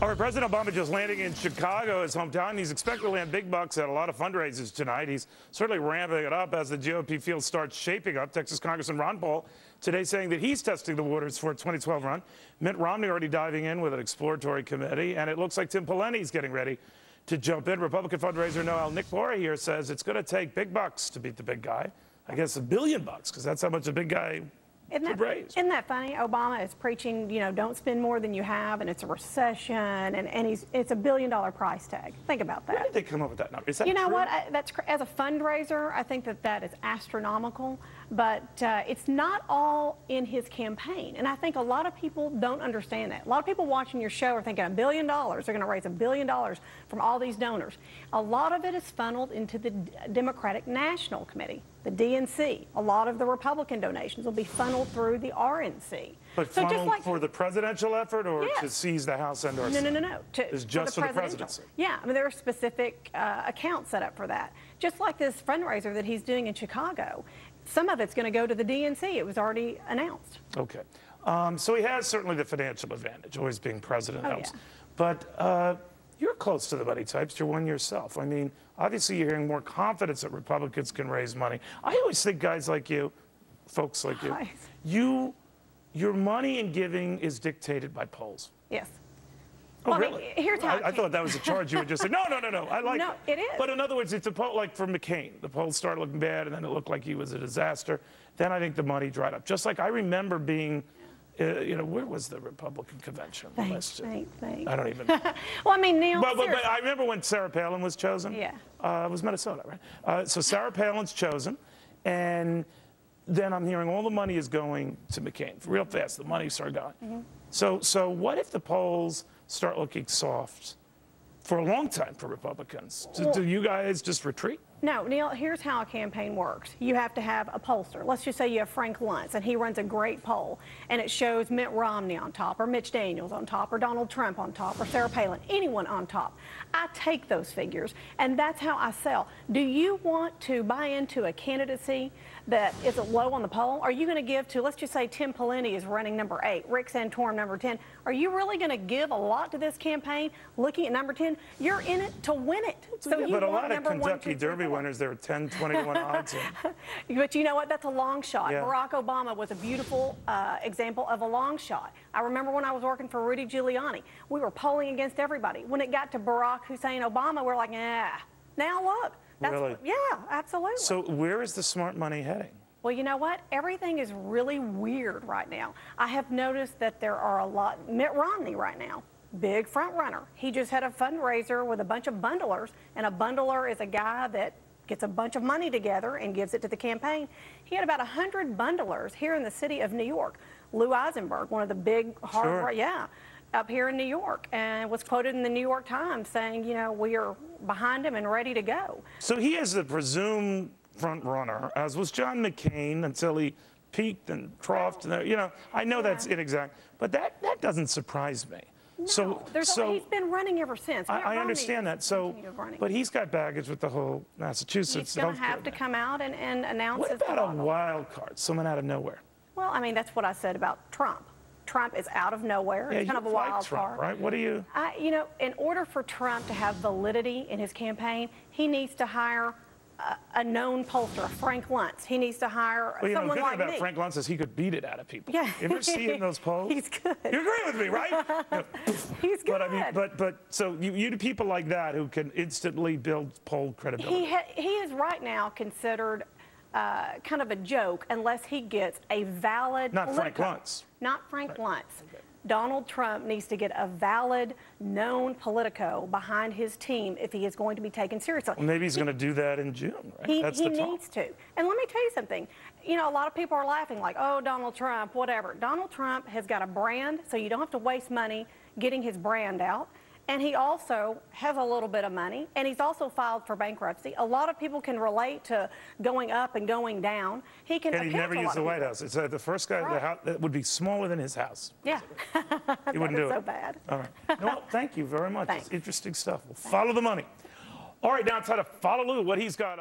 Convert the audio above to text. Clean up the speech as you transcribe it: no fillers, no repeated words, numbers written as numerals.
All right, President Obama just landing in Chicago, his hometown. He's expected to land big bucks at a lot of fundraisers tonight. He's certainly ramping it up as the GOP field starts shaping up. Texas Congressman Ron Paul today saying that he's testing the waters for a 2012 run. Mitt Romney already diving in with an exploratory committee. And it looks like Tim Pawlenty's getting ready to jump in. Republican fundraiser Noelle Nikpour here says it's going to take big bucks to beat the big guy. I guess $1 billion bucks, because that's how much a big guy could raise. Isn't that funny? Obama is preaching, you know, don't spend more than you have, and it's a recession, and it's $1 billion price tag. Think about that. Where did they come up with that number? Is that you know true? what? That's as a fundraiser, I think that is astronomical, but it's not all in his campaign, and I think a lot of people don't understand that. A lot of people watching your show are thinking $1 billion. They're going to raise $1 billion from all these donors. A lot of it is funneled into the Democratic National Committee, the DNC. A lot of the Republican donations will be funneled through the RNC. But so funneled just like, for the presidential effort, or yes, to seize the House and or No. It's just for the presidency. Yeah, I mean, there are specific accounts set up for that. Just like this fundraiser that he's doing in Chicago. Some of it's going to go to the DNC. It was already announced. Okay. So he has certainly the financial advantage, always being president helps. Yeah. But you're close to the money types. You're one yourself. I mean, obviously you're hearing more confidence that Republicans can raise money. I always think guys like you, folks like you, your money and giving is dictated by polls. Yes. Oh, well, really? I mean, here's how I thought that was a charge you would just say, no. I like no, it is. But in other words, it's a poll like for McCain. The polls started looking bad, and then it looked like he was a disaster. Then I think the money dried up. Just like I remember being, you know, where was the Republican convention last year? Thanks. I don't even know. Well, I mean, Neil, but I remember when Sarah Palin was chosen. Yeah. It was Minnesota, right? So Sarah Palin's chosen, and then I'm hearing all the money is going to McCain. Real fast, the money started going. Mm-hmm. So what if the polls start looking soft for a long time for Republicans? Do you guys just retreat? No, Neil, here's how a campaign works. You have to have a pollster. Let's just say you have Frank Luntz, and he runs a great poll, and it shows Mitt Romney on top, or Mitch Daniels on top, or Donald Trump on top, or Sarah Palin, anyone on top. I take those figures, and that's how I sell. Do you want to buy into a candidacy that is low on the poll? Are you going to give to, let's just say Tim Pawlenty is running number 8, Rick Santorum number 10. Are you really going to give a lot to this campaign looking at number 10? You're in it to win it. So yeah, you but a want lot of number Kentucky 1, 2, 3, Derby 4. winners, there were 10, 21 odds. But you know what? That's a long shot. Yeah. Barack Obama was a beautiful example of a long shot. I remember when I was working for Rudy Giuliani, we were polling against everybody. When it got to Barack Hussein Obama, we're like, nah. Now look. Really? Yeah, absolutely. So where is the smart money heading? Well, you know what? Everything is really weird right now. I have noticed that there are a lot. Mitt Romney right now, big front runner. He just had a fundraiser with a bunch of bundlers, and a bundler is a guy that gets a bunch of money together and gives it to the campaign. He had about 100 bundlers here in the city of New York. Lou Eisenberg, one of the big up here in New York, and was quoted in the New York Times saying, you know, we are behind him and ready to go. So he is the presumed front runner, as was John McCain until he peaked and troughed. You know, I know that's inexact, but that doesn't surprise me. No, he's been running ever since. I understand that. So, but he's got baggage with the whole Massachusetts. He's going to have to come out and announce. What about a wild card, someone out of nowhere? Well, I mean, that's what I said about Trump. Trump is out of nowhere. Yeah, it's kind of a wild Trump, card, right? What do you? You know, in order for Trump to have validity in his campaign, he needs to hire a known pollster, Frank Luntz. He needs to hire someone good like about me. Frank Luntz is he could beat it out of people. Yeah. You ever see in those polls? He's good. You agree with me, right? He's good. But I mean, so you people like that who can instantly build poll credibility. He is right now considered kind of a joke unless he gets a valid. Not Frank Luntz. Not Frank Luntz. Okay. Donald Trump needs to get a valid, known Politico behind his team if he is going to be taken seriously. Well, maybe he's going to do that in June, right? He needs to. And let me tell you something. You know, a lot of people are laughing like, oh, Donald Trump, whatever. Donald Trump has got a brand, so you don't have to waste money getting his brand out. And he also has a little bit of money, and he's also filed for bankruptcy. A lot of people can relate to going up and going down. He can. And he never used the White House. It's the first guy the house that would be smaller than his house. Yeah. He wouldn't do it. So bad. All right. No, thank you very much. Thanks. It's interesting stuff. We'll follow the money. All right, now it's time to follow Lou, what he's got.